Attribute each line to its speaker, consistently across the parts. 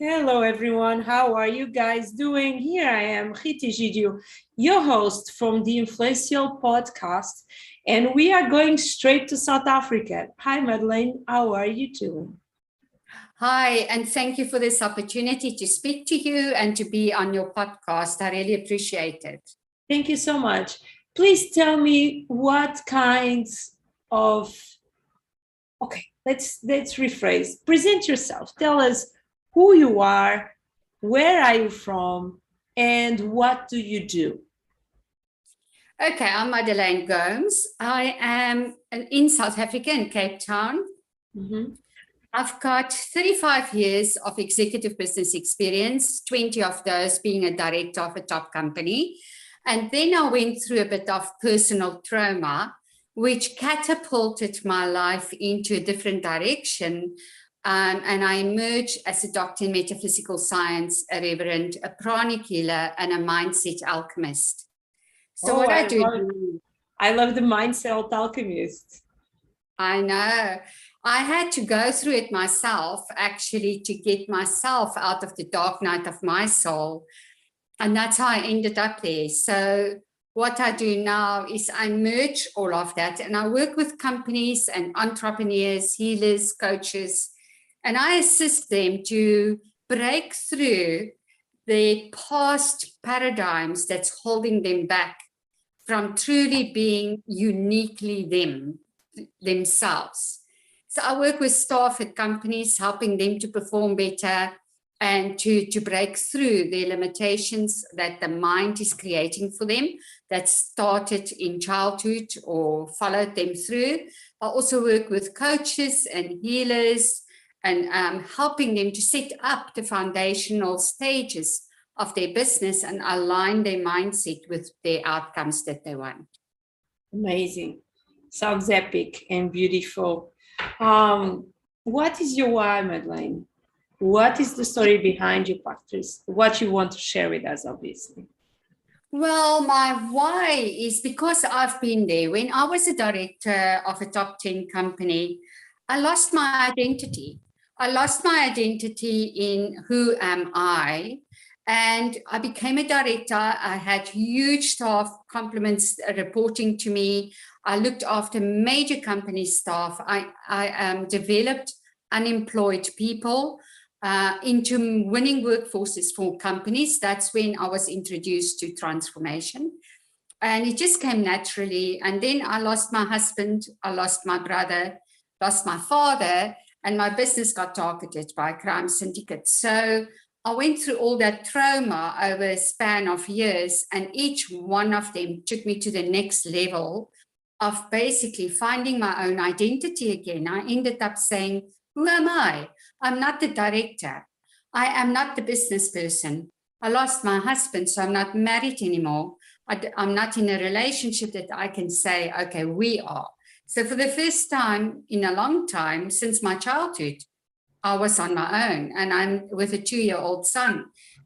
Speaker 1: Hello, everyone. How are you guys doing? Here I am, Rita Egidio, your host from the Influential Podcast, and we are going straight to South Africa. Hi, Madelaine. How are you doing?
Speaker 2: Hi, and thank you for this opportunity to speak to you and to be on your podcast. I really appreciate it.
Speaker 1: Thank you so much. Please tell me what kinds of, okay, let's rephrase. Present yourself. Tell us who you are, where are you from, and what do you do?
Speaker 2: Okay, I'm Madelaine Gomes. I am in South Africa, in Cape Town.
Speaker 1: Mm-hmm.
Speaker 2: I've got 35 years of executive business experience, 20 of those being a director of a top company. And then I went through a bit of personal trauma, which catapulted my life into a different direction. And I emerged as a doctor in metaphysical science, a reverend, a pranic healer, and a mindset alchemist. So what I do...
Speaker 1: I love the mindset alchemist.
Speaker 2: I know. I had to go through it myself, actually, to get myself out of the dark night of my soul. And that's how I ended up there. So what I do now is I merge all of that, and I work with companies and entrepreneurs, healers, coaches, and I assist them to break through their past paradigms that's holding them back from truly being uniquely themselves. So I work with staff at companies, helping them to perform better and to break through their limitations that the mind is creating for them that started in childhood or followed them through. I also work with coaches and healers and helping them to set up the foundational stages of their business and align their mindset with their outcomes that they want.
Speaker 1: Amazing. Sounds epic and beautiful. What is your why, Madelaine? What is the story behind your practice? What you want to share with us, obviously.
Speaker 2: Well, my why is because I've been there. When I was a director of a top 10 company, I lost my identity. I lost my identity in who am I? And I became a director. I had huge staff compliments reporting to me. I looked after major company staff. I developed unemployed people into winning workforces for companies. That's when I was introduced to transformation. And it just came naturally. And then I lost my husband, I lost my brother, lost my father, and my business got targeted by crime syndicates. So I went through all that trauma over a span of years, and each one of them took me to the next level of basically finding my own identity again. I ended up saying, who am I? I'm not the director. I am not the business person. I lost my husband, so I'm not married anymore. I'm not in a relationship that I can say, okay, we are. So for the first time in a long time, since my childhood, I was on my own, and I'm with a 2-year-old son.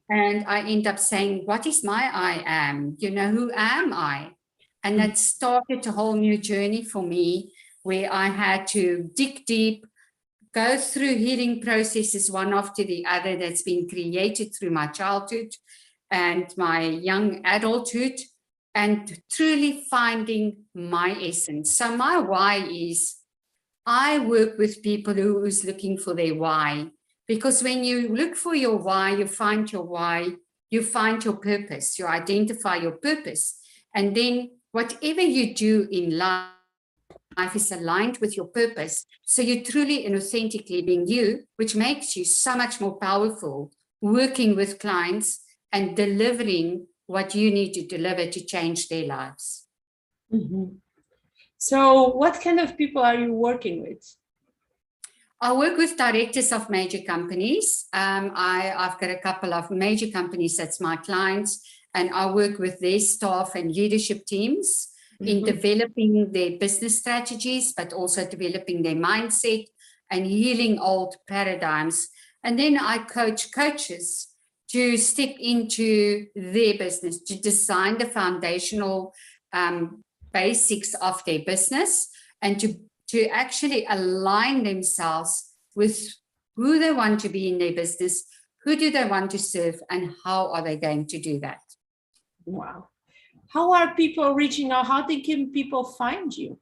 Speaker 2: And I end up saying, what is my I am? Who am I? And that started a whole new journey for me, where I had to dig deep, go through healing processes one after the other that's been created through my childhood and my young adulthood, and truly finding my essence. So my why is I work with people who's looking for their why, because when you look for your why, you find your why, you find your purpose, you identify your purpose, and then whatever you do in life is aligned with your purpose. So you're truly and authentically being you, which makes you so much more powerful working with clients and delivering what you need to deliver to change their lives.
Speaker 1: Mm-hmm. So what kind of people are you working with?
Speaker 2: I work with directors of major companies. I've got a couple of major companies that's my clients, and I work with their staff and leadership teams in developing their business strategies, but also developing their mindset and healing old paradigms. And then I coach coaches to step into their business, to design the foundational basics of their business, and to actually align themselves with who they want to be in their business, Who do they want to serve, and how are they going to do that?
Speaker 1: Wow. How are people reaching out? How can people find you?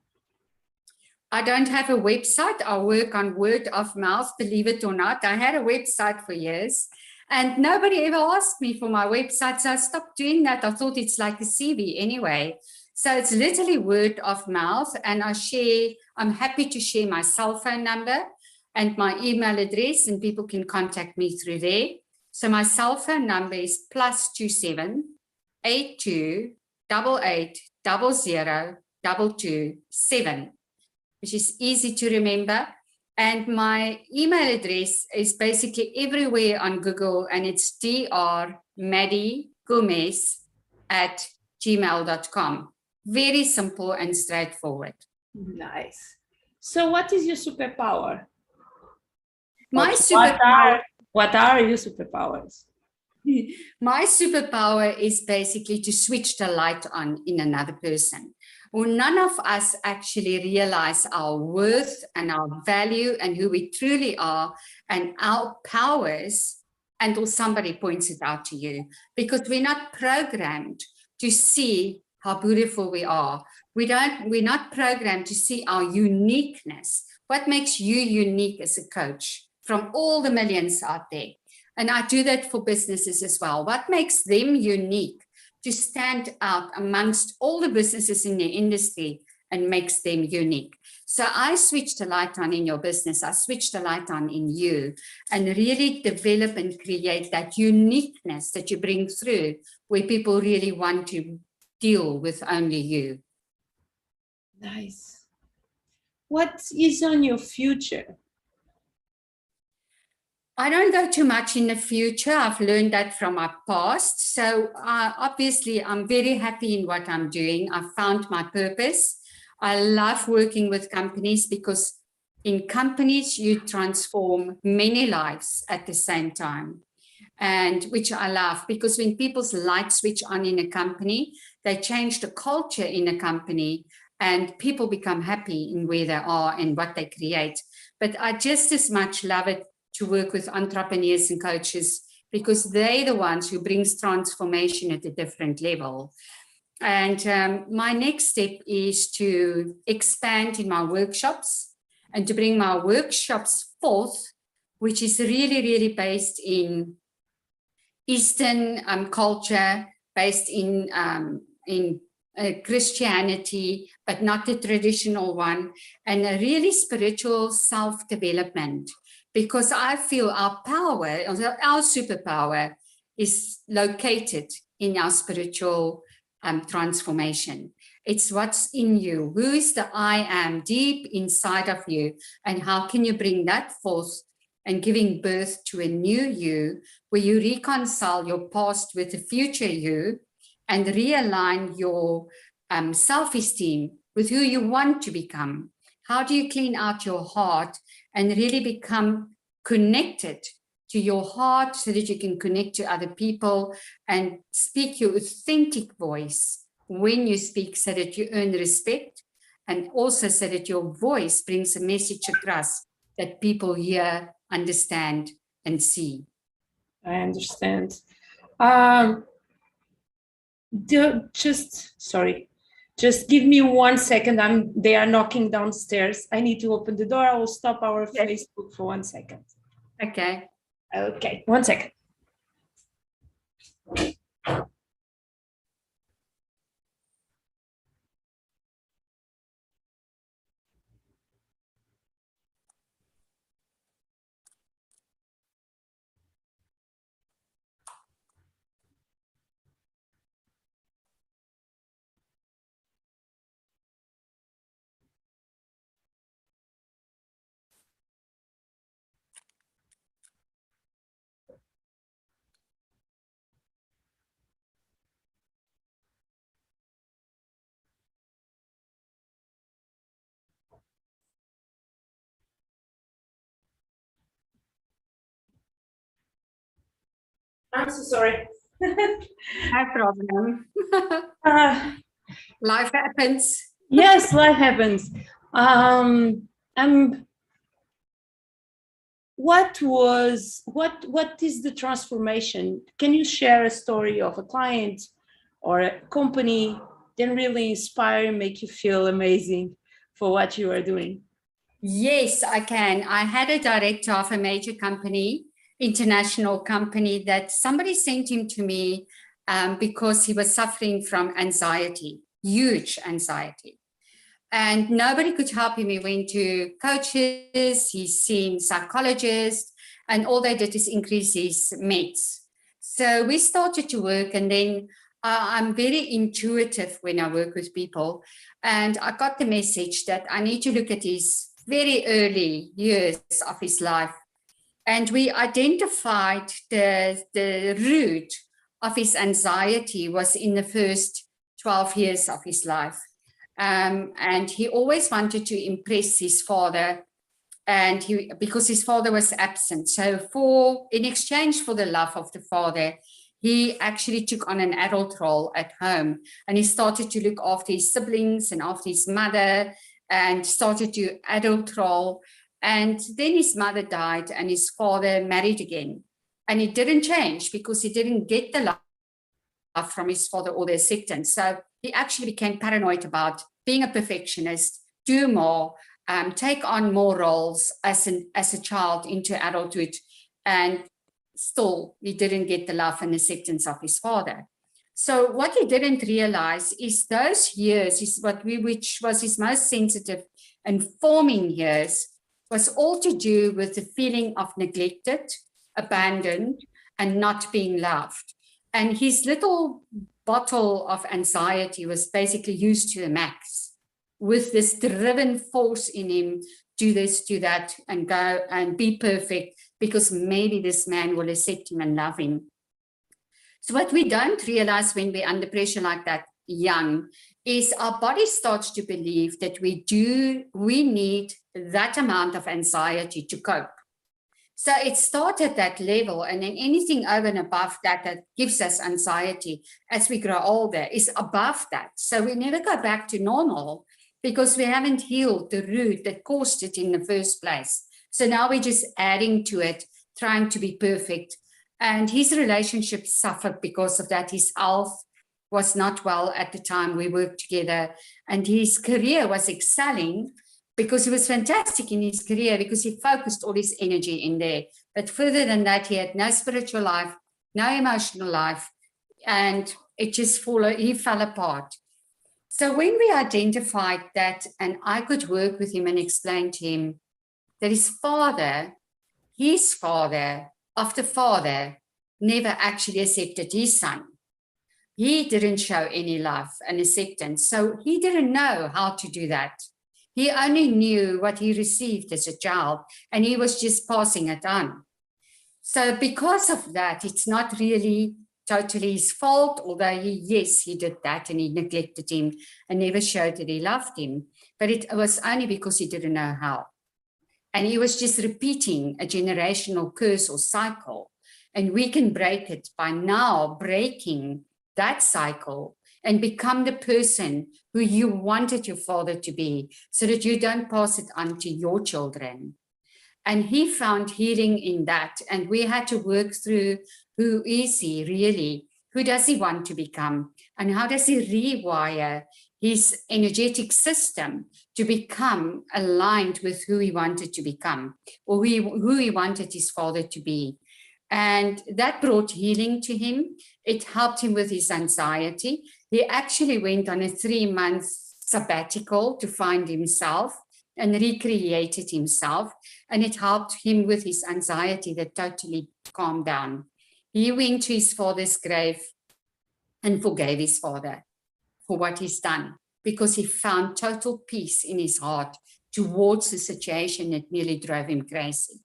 Speaker 2: I don't have a website. I work on word of mouth, believe it or not. I had a website for years and nobody ever asked me for my website. So I stopped doing that. I thought it's like a CV anyway. So it's literally word of mouth. And I'm happy to share my cell phone number and my email address, and people can contact me through there. So my cell phone number is +27 82 88 00 227. Which is easy to remember. And my email address is basically everywhere on Google, and it's drmadygomez@gmail.com. Very simple and straightforward.
Speaker 1: Nice. So what is your superpower? What are your superpowers?
Speaker 2: My superpower is basically to switch the light on in another person. Well, none of us actually realize our worth and our value and who we truly are and our powers until somebody points it out to you, because we're not programmed to see how beautiful we are. We're not programmed to see our uniqueness. What makes you unique as a coach from all the millions out there? And I do that for businesses as well. What makes them unique to stand out amongst all the businesses in the industry and makes them unique? So I switch the light on in your business. I switch the light on in you and really develop and create that uniqueness that you bring through, where people really want to deal with only you.
Speaker 1: Nice. What is on your future?
Speaker 2: I don't go too much in the future. I've learned that from my past. So obviously, I'm very happy in what I'm doing. I've found my purpose. I love working with companies, because in companies, you transform many lives at the same time, and which I love, because when people's lights switch on in a company, they change the culture in a company, and people become happy in where they are and what they create. But I just as much love it to work with entrepreneurs and coaches, because they're the ones who brings transformation at a different level. And my next step is to expand in my workshops and to bring my workshops forth, which is really, really based in Eastern culture, based in Christianity, but not the traditional one, and a really spiritual self-development. Because I feel our power, our superpower, is located in our spiritual transformation. It's what's in you. Who is the I am deep inside of you? And how can you bring that forth and giving birth to a new you, where you reconcile your past with the future you and realign your self-esteem with who you want to become? How do you clean out your heart and really become connected to your heart, so that you can connect to other people and speak your authentic voice when you speak, so that you earn respect, and also so that your voice brings a message across that people hear, understand, and see.
Speaker 1: I understand. Just give me 1 second. They are knocking downstairs. I need to open the door. I will stop our Facebook for 1 second.
Speaker 2: Okay.
Speaker 1: Okay, 1 second. I'm so sorry.
Speaker 2: No problem. Life happens.
Speaker 1: Yes, life happens. what is the transformation? Can you share a story of a client or a company that really inspire and make you feel amazing for what you are doing?
Speaker 2: Yes, I can. I had a director of a major company, international company, that somebody sent him to me because he was suffering from anxiety, huge anxiety. And nobody could help him. He went to coaches, he's seen psychologists, and all they did is increase his meds. So we started to work, and then I'm very intuitive when I work with people. And I got the message that I need to look at his very early years of his life. And we identified the root of his anxiety was in the first 12 years of his life. And he always wanted to impress his father, and because his father was absent. So in exchange for the love of the father, he actually took on an adult role at home, and he started to look after his siblings and after his mother, and started to adult role. And then his mother died, and his father married again. And it didn't change because he didn't get the love from his father or the acceptance. So he actually became paranoid about being a perfectionist, do more, take on more roles as a child into adulthood, and still he didn't get the love and acceptance of his father. So what he didn't realize is those years which was his most sensitive and forming years, was all to do with the feeling of neglected, abandoned, and not being loved. And his little bottle of anxiety was basically used to the max, with this driven force in him, do this, do that, and go and be perfect, because maybe this man will accept him and love him. So what we don't realize when we're under pressure like that young is our body starts to believe that we need that amount of anxiety to cope. So it starts at that level, and then anything over and above that gives us anxiety as we grow older is above that. So we never go back to normal because we haven't healed the root that caused it in the first place. So now we're just adding to it, trying to be perfect. And his relationship suffered because of that. His health was not well at the time we worked together, and his career was excelling because he was fantastic in his career because he focused all his energy in there. But further than that, he had no spiritual life, no emotional life, and he fell apart. So when we identified that, and I could work with him and explain to him that his father of the father, never actually accepted his son. He didn't show any love and acceptance. So he didn't know how to do that. He only knew what he received as a child, and he was just passing it on. So because of that, it's not really totally his fault, although he did that, and he neglected him and never showed that he loved him. But it was only because he didn't know how. And he was just repeating a generational curse or cycle. And we can break it by now breaking that cycle and become the person who you wanted your father to be, so that you don't pass it on to your children. And he found healing in that. And we had to work through, who is he really? Who does he want to become? And how does he rewire his energetic system to become aligned with who he wanted to become, or who he wanted his father to be? And that brought healing to him. It helped him with his anxiety. He actually went on a 3-month sabbatical to find himself and recreated himself. And it helped him with his anxiety that totally calmed down. He went to his father's grave and forgave his father for what he's done, because he found total peace in his heart towards the situation that nearly drove him crazy.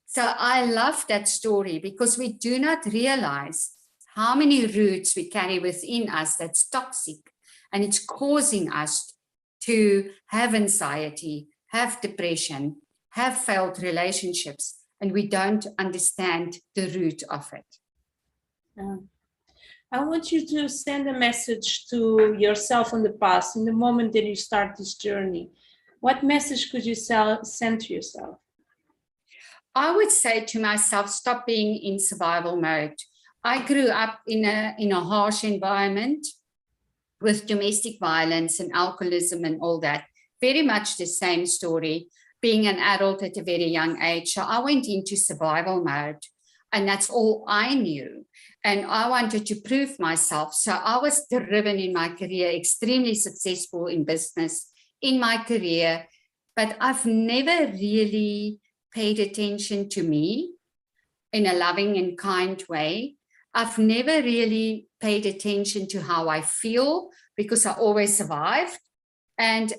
Speaker 2: So I love that story because we do not realize how many roots we carry within us that's toxic, and it's causing us to have anxiety, have depression, have failed relationships, and we don't understand the root of it.
Speaker 1: I want you to send a message to yourself in the past, in the moment that you start this journey. What message could you send to yourself?
Speaker 2: I would say to myself, stop being in survival mode. I grew up in a harsh environment with domestic violence and alcoholism and all that. Very much the same story, being an adult at a very young age. So I went into survival mode, and that's all I knew. And I wanted to prove myself. So I was driven in my career, extremely successful in business, in my career, but I've never really paid attention to me in a loving and kind way. I've never really paid attention to how I feel because I always survived. And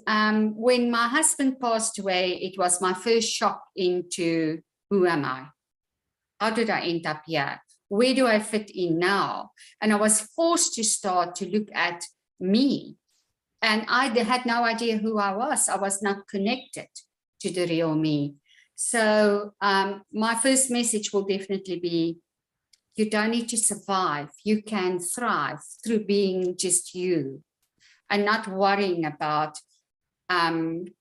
Speaker 2: when my husband passed away, it was my first shock into who am I? How did I end up here? Where do I fit in now? And I was forced to start to look at me. And I had no idea who I was. I was not connected to the real me. So my first message will definitely be, you don't need to survive. You can thrive through being just you and not worrying about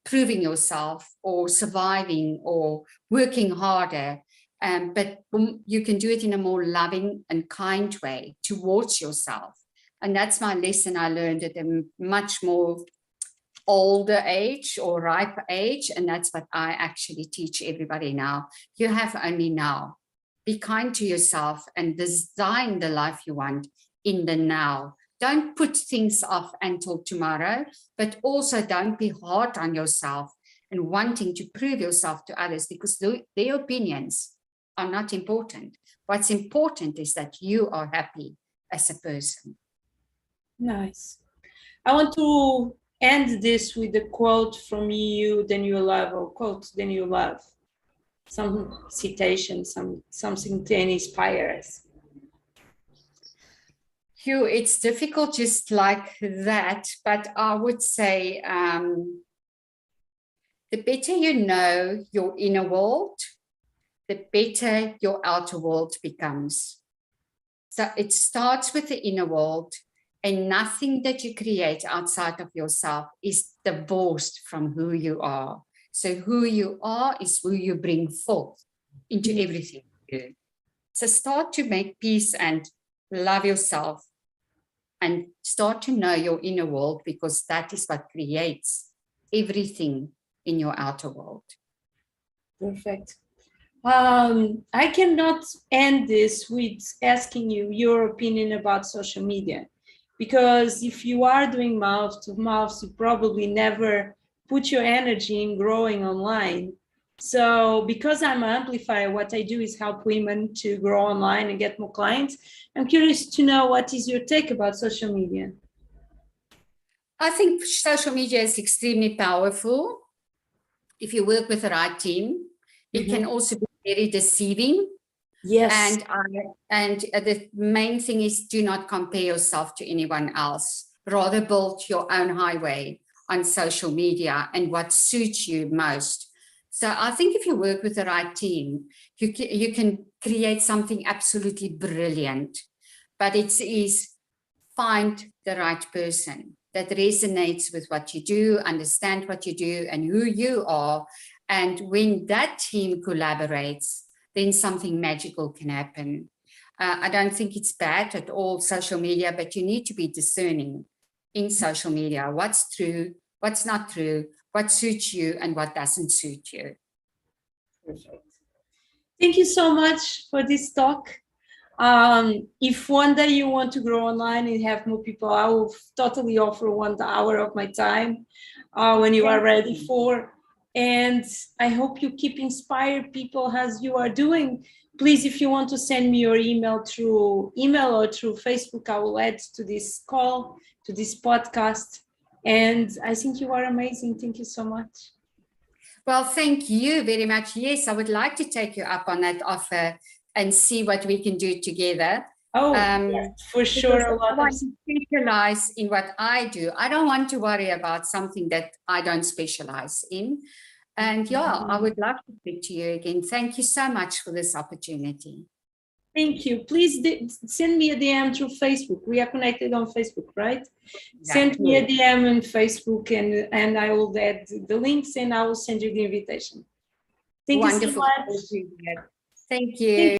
Speaker 2: proving yourself or surviving or working harder. But you can do it in a more loving and kind way towards yourself. And that's my lesson I learned at a much more older age or ripe age. And that's what I actually teach everybody now. You have only now. Be kind to yourself and design the life you want in the now. Don't put things off until tomorrow, but also don't be hard on yourself and wanting to prove yourself to others because their opinions are not important. What's important is that you are happy as a person.
Speaker 1: Nice. I want to end this with a quote from you, then you love, or quote, then you love. Some citation, something to inspire us.
Speaker 2: Hugh, it's difficult just like that, but I would say the better you know your inner world, the better your outer world becomes. So it starts with the inner world, and nothing that you create outside of yourself is divorced from who you are. So who you are is who you bring forth into everything you do. So start to make peace and love yourself and start to know your inner world because that is what creates everything in your outer world.
Speaker 1: Perfect. I cannot end this with asking you your opinion about social media, because if you are doing mouth to mouth, you probably never put your energy in growing online. So because I'm an amplifier, what I do is help women to grow online and get more clients. I'm curious to know, what is your take about social media?
Speaker 2: I think social media is extremely powerful if you work with the right team. It can also be very deceiving.
Speaker 1: Yes.
Speaker 2: And the main thing is, do not compare yourself to anyone else. Rather build your own highway on social media and what suits you most. So I think if you work with the right team, you can create something absolutely brilliant. But it is find the right person that resonates with what you do, understand what you do and who you are. And when that team collaborates, then something magical can happen. I don't think it's bad at all, social media, but you need to be discerning in social media. What's true, what's not true, what suits you and what doesn't suit you.
Speaker 1: Perfect. Thank you so much for this talk. If one day you want to grow online and have more people, I will totally offer 1 hour of my time when you are ready for. And I hope you keep inspired people as you are doing. Please, if you want to send me your email through email or through Facebook, I will add to this call, to this podcast. And I think you are amazing. Thank you so much.
Speaker 2: Well, thank you very much. Yes, I would like to take you up on that offer and see what we can do together.
Speaker 1: Oh, yes, for sure.
Speaker 2: I want to specialize in what I do. I don't want to worry about something that I don't specialize in. And I would love to speak to you again. Thank you so much for this opportunity.
Speaker 1: Thank you. Please send me a DM through Facebook. We are connected on Facebook, right? Yeah. Send me a DM on Facebook and I will add the links and I will send you the invitation. Thank
Speaker 2: Wonderful.
Speaker 1: you so much.
Speaker 2: Thank you.